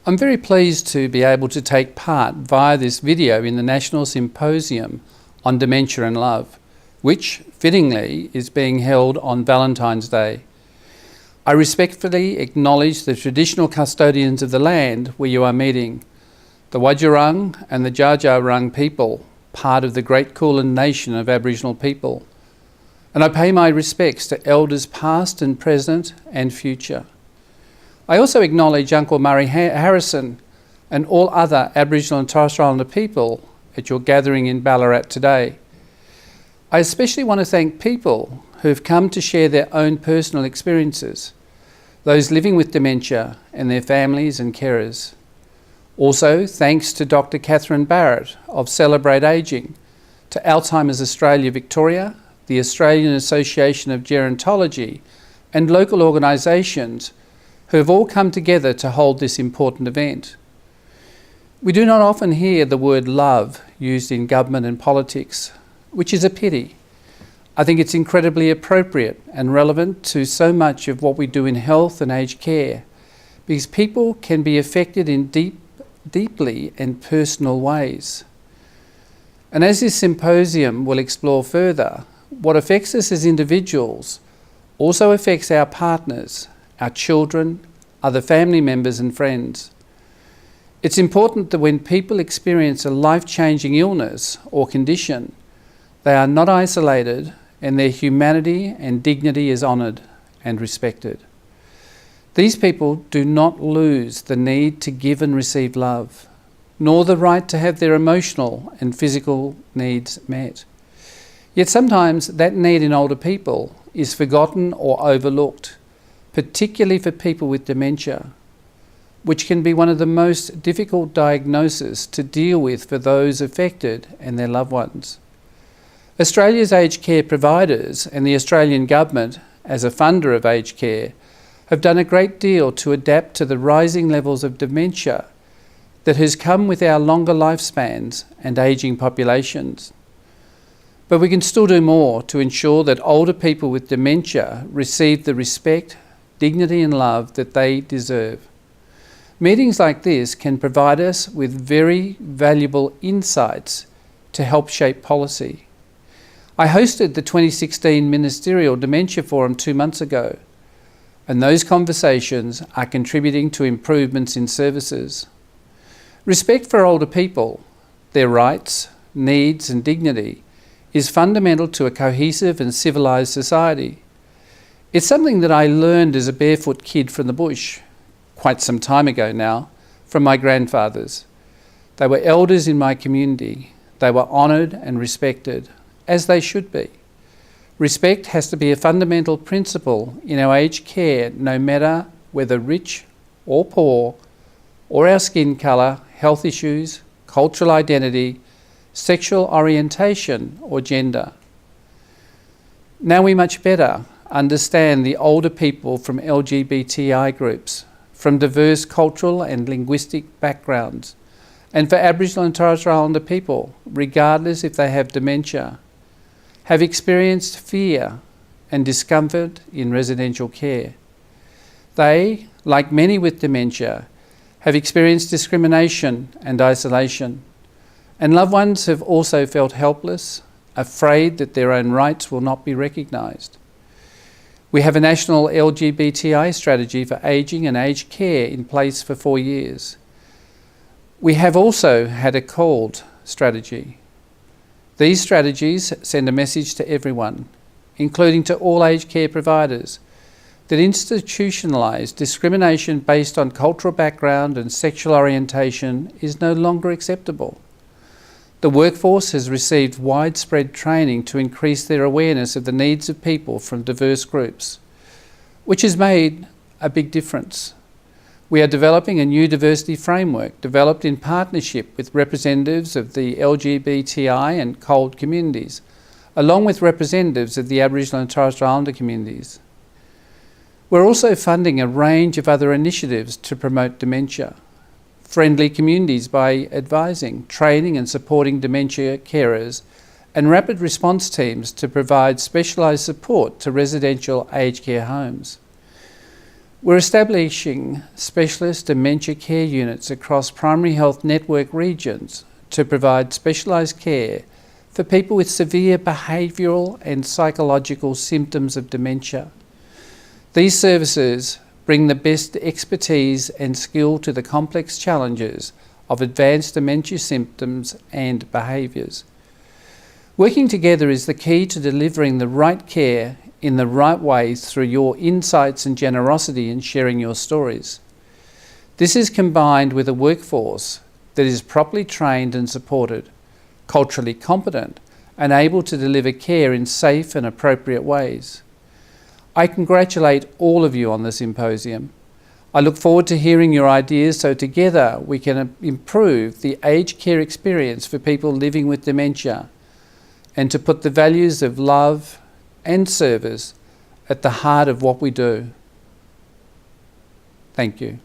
I'm very pleased to be able to take part via this video in the National Symposium on Dementia and Love, which, fittingly, is being held on Valentine's Day. I respectfully acknowledge the traditional custodians of the land where you are meeting, the Wadjarung and the Dja people, part of the Great Kulin Nation of Aboriginal people. And I pay my respects to elders past and present and future. I also acknowledge Uncle Murray Harrison and all other Aboriginal and Torres Strait Islander people at your gathering in Ballarat today. I especially want to thank people who have come to share their own personal experiences, those living with dementia and their families and carers. Also, thanks to Dr. Catherine Barrett of Celebrate Ageing, to Alzheimer's Australia Victoria, the Australian Association of Gerontology, and local organisations who have all come together to hold this important event. We do not often hear the word love used in government and politics, which is a pity. I think it's incredibly appropriate and relevant to so much of what we do in health and aged care, because people can be affected in deeply and personal ways. And as this symposium will explore further, what affects us as individuals also affects our partners, our children, other family members and friends. It's important that when people experience a life-changing illness or condition, they are not isolated and their humanity and dignity is honoured and respected. These people do not lose the need to give and receive love, nor the right to have their emotional and physical needs met. Yet sometimes that need in older people is forgotten or overlooked, particularly for people with dementia, which can be one of the most difficult diagnoses to deal with for those affected and their loved ones. Australia's aged care providers and the Australian Government, as a funder of aged care, have done a great deal to adapt to the rising levels of dementia that has come with our longer lifespans and ageing populations. But we can still do more to ensure that older people with dementia receive the respect, dignity and love that they deserve. Meetings like this can provide us with very valuable insights to help shape policy. I hosted the 2016 Ministerial Dementia Forum 2 months ago, and those conversations are contributing to improvements in services. Respect for older people, their rights, needs and dignity is fundamental to a cohesive and civilised society. It's something that I learned as a barefoot kid from the bush, quite some time ago now, from my grandfathers. They were elders in my community. They were honoured and respected, as they should be. Respect has to be a fundamental principle in our aged care, no matter whether rich or poor, or our skin colour, health issues, cultural identity, sexual orientation or gender. Now we much better understand the older people from LGBTI groups, from diverse cultural and linguistic backgrounds, and for Aboriginal and Torres Strait Islander people, regardless if they have dementia, have experienced fear and discomfort in residential care. They, like many with dementia, have experienced discrimination and isolation, and loved ones have also felt helpless, afraid that their own rights will not be recognised. We have a national LGBTI strategy for ageing and aged care in place for 4 years. We have also had a called strategy. These strategies send a message to everyone, including to all aged care providers, that institutionalised discrimination based on cultural background and sexual orientation is no longer acceptable. The workforce has received widespread training to increase their awareness of the needs of people from diverse groups, which has made a big difference. We are developing a new diversity framework developed in partnership with representatives of the LGBTI and COLD communities, along with representatives of the Aboriginal and Torres Strait Islander communities. We're also funding a range of other initiatives to promote dementia. Friendly communities by advising, training and supporting dementia carers, and rapid response teams to provide specialised support to residential aged care homes. We're establishing specialist dementia care units across primary health network regions to provide specialised care for people with severe behavioural and psychological symptoms of dementia. These services bring the best expertise and skill to the complex challenges of advanced dementia symptoms and behaviours. Working together is the key to delivering the right care in the right way through your insights and generosity in sharing your stories. This is combined with a workforce that is properly trained and supported, culturally competent, and able to deliver care in safe and appropriate ways. I congratulate all of you on the symposium. I look forward to hearing your ideas so together we can improve the aged care experience for people living with dementia and to put the values of love and service at the heart of what we do. Thank you.